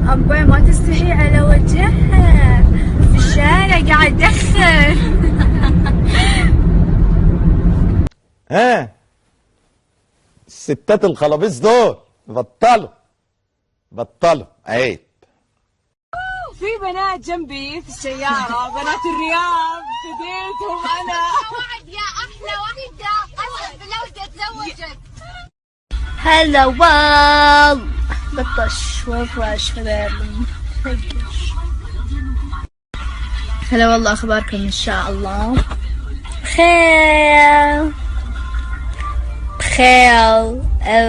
أبوي ما تستحي على وجهها في الشارع قاعد يدخن. ها الستات الخلابيص دول بطلوا عيب. في بنات جنبي في السيارة، بنات الرياض، فديتهم أنا. يا أحلى واحدة، قسم بالله ودي أتزوجك. هلا وال بطش وفرش خبرني. هلا والله، أخباركم إن شاء الله بخير بخير.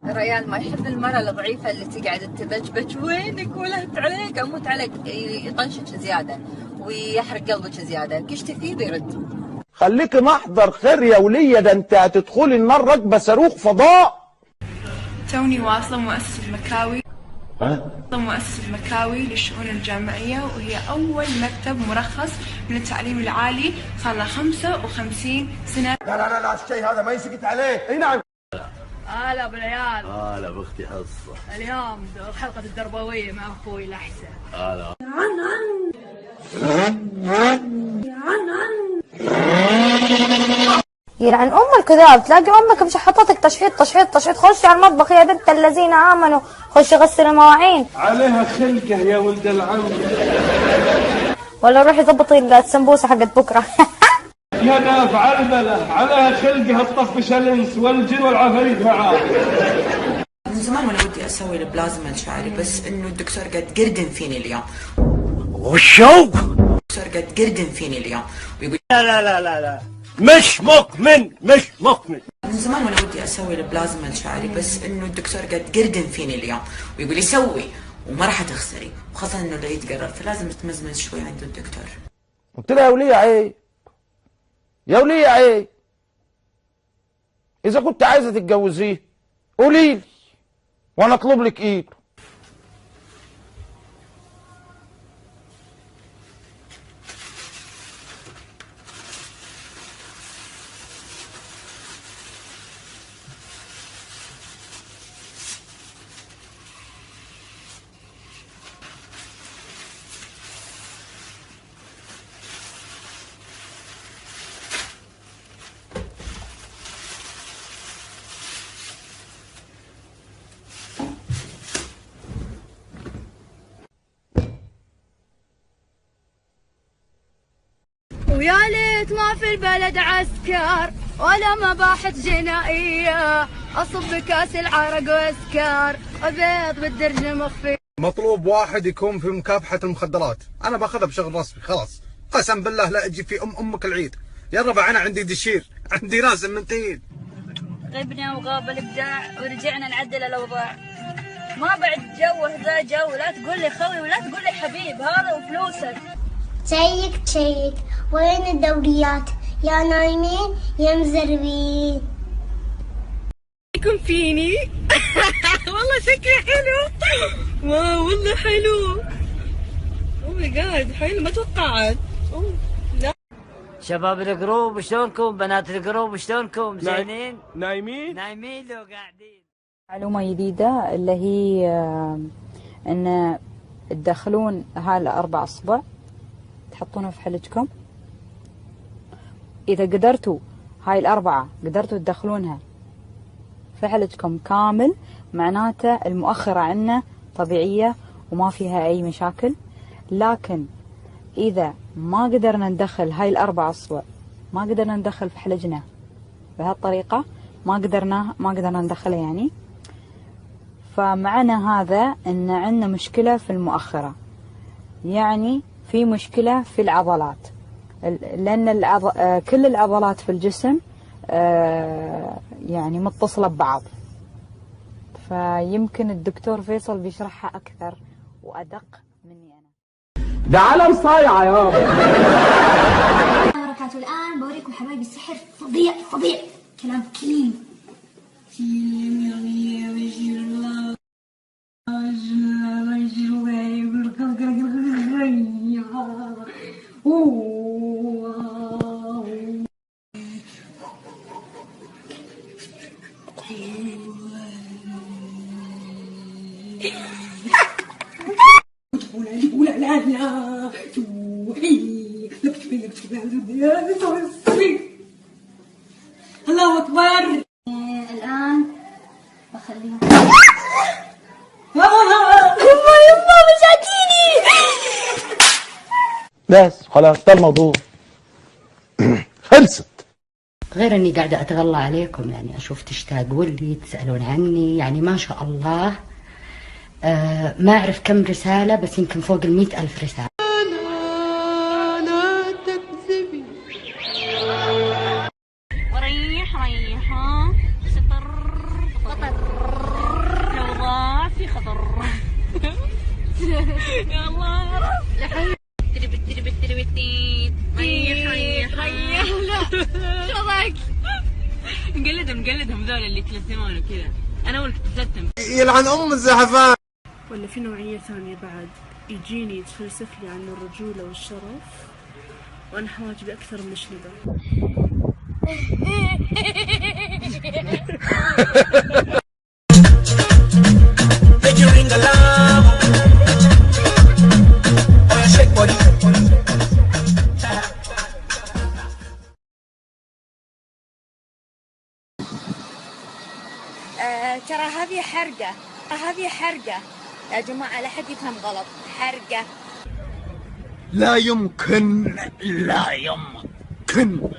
ريان ما يحب المرأة الضعيفة اللي تقعد تبجبج وينك ولهت عليك أموت عليك، يطنشك زيادة ويحرق قلبك زيادة، كش تفيد يرد. خليكي محضر خير يا ولية، ده انت هتدخلي النار راكبة صاروخ فضاء. توني واصلة مؤسسة مكاوي للشؤون الجامعية، وهي أول مكتب مرخص من التعليم العالي، صار له 55 سنة. لا الشيء هذا ما يسكت عليه. اي نعم. هلا ابو العيال. هلا باختي حصة. اليوم حلقة الدربوية مع اخوي الأحسن. هلا. يلعن ام الكذاب، تلاقي امك مشحطتك تشحيط. خشي على المطبخ يا بنت الذين امنوا، خشي غسلي المواعين. عليها خلقه يا ولد العم. ولا روحي ضبطي السمبوسه حقت بكره. يا ناف علبله، عليها خلقه تطفش الانس والجن والعفاريت معاه. من زمان وانا ودي اسوي البلازما لشعري، بس انه الدكتور قد قردن فيني اليوم. وشو؟ الدكتور قد قردن فيني اليوم ويقول لا مش مكمن. من زمان وانا ودي اسوي البلازما لشعري، بس انه الدكتور قد قردن فيني اليوم ويقول لي سوي وما راح تخسري، وخاصه انه العيد قرب فلازم تمزمز شوي عند الدكتور. قلت لها يا ولية عيب، اذا كنت عايزة تتجوزيه قوليلي وانا اطلب لك ايده. ويا ليت ما في البلد عسكر ولا مباحث جنائية، أصب بكاس العرق واسكر وبيض بالدرج مخفي. مطلوب واحد يكون في مكافحة المخدرات، أنا باخذها بشغل رسمي خلاص، قسم بالله لا أجي في أمك العيد. يا ربع أنا عندي دشير، عندي ناس منتين. غبنا وغاب الإبداع ورجعنا نعدل الأوضاع، ما بعد جوه ذا جو، لا تقول لي خوي ولا تقول لي حبيب، هذا وفلوسك. تشيك وين الدوريات يا نايمين يا مزربين. يكون فيني. والله شكلي حلو. واو والله حلو. اوه ماي جاد حلو، ما توقعت. لا شباب الجروب شلونكم؟ بنات الجروب شلونكم؟ زينين؟ نايمين لو قاعدين. معلومة جديدة اللي هي ان تدخلون هالأربع أصبع تحطونها في حلجكم. إذا قدرتوا هاي الأربعة قدرتوا تدخلونها في حلجكم كامل، معناته المؤخرة عنا طبيعية وما فيها أي مشاكل. لكن إذا ما قدرنا ندخل هاي الأربع أصبع، ما قدرنا ندخل في حلجنا بهالطريقة، ما قدرنا ندخلها يعني، فمعنى هذا أن عندنا مشكلة في المؤخرة، يعني في مشكلة في العضلات، لأن كل العضلات في الجسم يعني متصلة ببعض. فيمكن الدكتور فيصل بيشرحها أكثر وأدق مني أنا. ده علم صايعة يا بركاته. الآن بوريكم حبايبي السحر فظيع كلام كليم. الله أكبر. الآن بخليها. يما مساكيني. بس خلاص ده الموضوع. خلصت. غير اني قاعده اتغلى عليكم، يعني اشوف تشتاقون لي، تسالون عني، يعني ما شاء الله. ما اعرف كم رساله، بس يمكن فوق 100,000 رساله. لا تكذبي. ريحة خطر لو ضاع في خطر. يا الله ريح لا شو رايك؟ نقلدهم ذول اللي يتلثمون وكذا. انا اول كنت اتلثم. يلعن ام الزحفان. ولا في نوعية ثانية بعد يجيني يتفلسف لي عن الرجولة والشرف، وانا حواجبي اكثر من شنبه. ترى هذه حرقة، هذه حرقة يا جماعة، لا حد يفهم غلط، حرقة. لا يمكن، لا يمكن.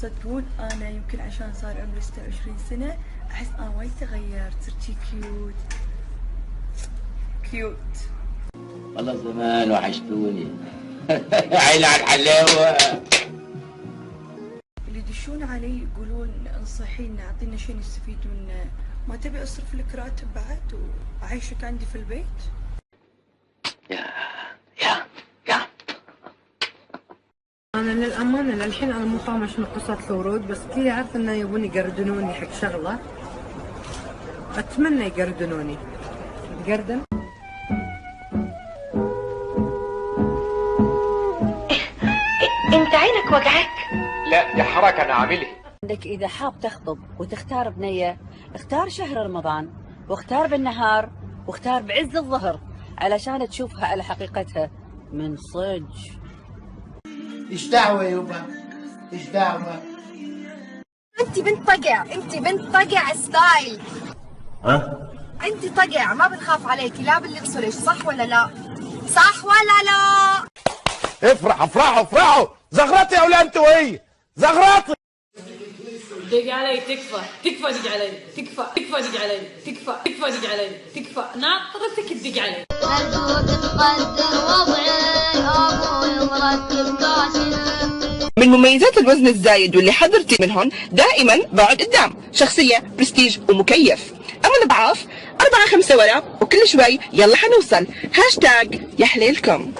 صدقون انا يمكن عشان صار عمري 26 سنة احس انا وايد تغيرت، صرت كيوت كيوت. والله زمان وحشتوني. عيل على الحلاوة. اللي يدشون علي يقولون انصحينا، اعطينا شيء نستفيد منه، ما تبي اصرف لك راتب بعد واعيشك عندي في البيت؟ يا انا للامانه للحين انا مو فاهمه شنو قصه الورود، بس كذا عارفه انه يبون يقردنوني حق شغله. اتمنى يقردنوني. تقردن؟ انت عينك وجعك؟ لا دي حركه انا عاملها. عندك اذا حاب تخطب وتختار بنيه، اختار شهر رمضان، واختار بالنهار، واختار بعز الظهر، علشان تشوفها على حقيقتها من صج. ايش دعوه يبا؟ ايش دعوه؟ انت بنت طقع، انت بنت طقع ستايل. ها؟ انت طقع، ما بنخاف عليكي لا باللبس ولا، صح ولا لا؟ صح ولا لا؟ افرحوا زغرتي يا ولاد انت وهي، زغرتي. دق علي تكفى دق علي تكفى دق علي تكفى دق علي تكفى ناطرتك تدق علي. من مميزات الوزن الزايد واللي حذرتي منهن دائما بعد قدام، شخصية برستيج ومكيف. اما الاضعاف 4-5 ورا وكل شوي يلا حنوصل. هاشتاج يا حليلكم.